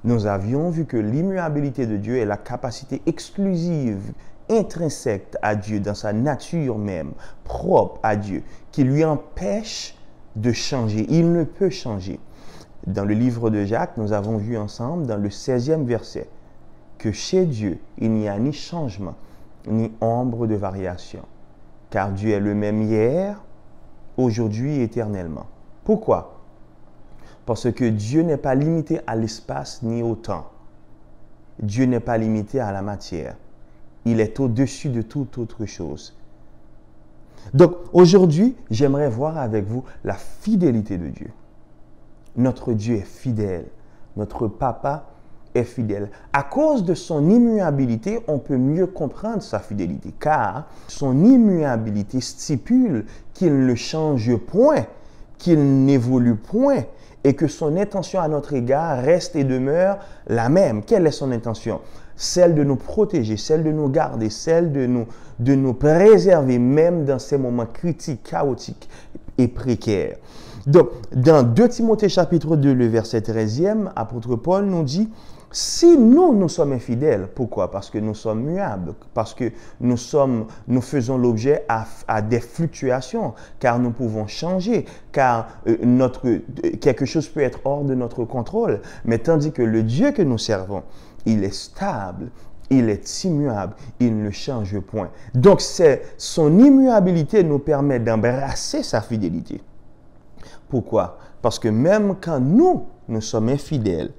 nous avions vu que l'immuabilité de Dieu est la capacité exclusive, intrinsèque à Dieu, dans sa nature même, propre à Dieu, qui lui empêche de changer. Il ne peut changer. Dans le livre de Jacques, nous avons vu ensemble, dans le 16e verset, que chez Dieu, il n'y a ni changement, ni ombre de variation. Car Dieu est le même hier, aujourd'hui et éternellement. Pourquoi? Parce que Dieu n'est pas limité à l'espace ni au temps. Dieu n'est pas limité à la matière. Il est au-dessus de toute autre chose. Donc, aujourd'hui, j'aimerais voir avec vous la fidélité de Dieu. Notre Dieu est fidèle. Notre Papa est fidèle. À cause de son immuabilité, on peut mieux comprendre sa fidélité, car son immuabilité stipule qu'il ne change point, qu'il n'évolue point, et que son intention à notre égard reste et demeure la même. Quelle est son intention? Celle de nous protéger, celle de nous garder, celle de nous préserver, même dans ces moments critiques, chaotiques et précaires. Donc, dans 2 Timothée chapitre 2, le verset 13e, apôtre Paul nous dit, si nous sommes infidèles, pourquoi? Parce que nous sommes muables, parce que nous faisons l'objet à des fluctuations, car nous pouvons changer, car quelque chose peut être hors de notre contrôle. Mais tandis que le Dieu que nous servons, il est stable, il est immuable, il ne change point. Donc, son immuabilité nous permet d'embrasser sa fidélité. Pourquoi? Parce que même quand nous sommes infidèles,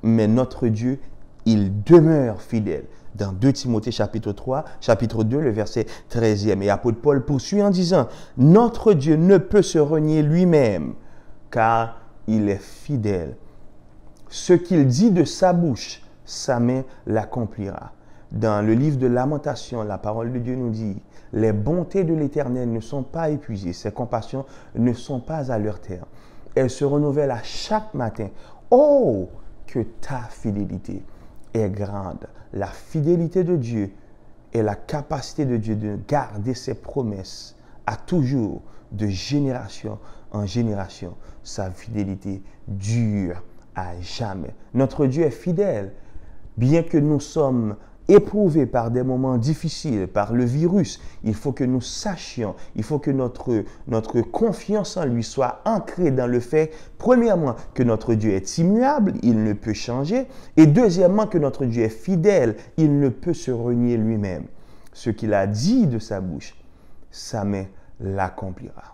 mais notre Dieu, il demeure fidèle. Dans 2 Timothée chapitre 2, le verset 13e. Et apôtre Paul poursuit en disant, notre Dieu ne peut se renier lui-même, car il est fidèle. Ce qu'il dit de sa bouche, sa main l'accomplira. Dans le livre de Lamentations, la parole de Dieu nous dit, les bontés de l'Éternel ne sont pas épuisées, ses compassions ne sont pas à leur terme. Elles se renouvellent à chaque matin. Oh, que ta fidélité est grande. La fidélité de Dieu est la capacité de Dieu de garder ses promesses à toujours, de génération en génération. Sa fidélité dure à jamais. Notre Dieu est fidèle, bien que nous sommes éprouvés par des moments difficiles, par le virus. Il faut que nous sachions, il faut que notre confiance en lui soit ancrée dans le fait, premièrement, que notre Dieu est immuable, il ne peut changer, et deuxièmement, que notre Dieu est fidèle, il ne peut se renier lui-même. Ce qu'il a dit de sa bouche, sa main l'accomplira.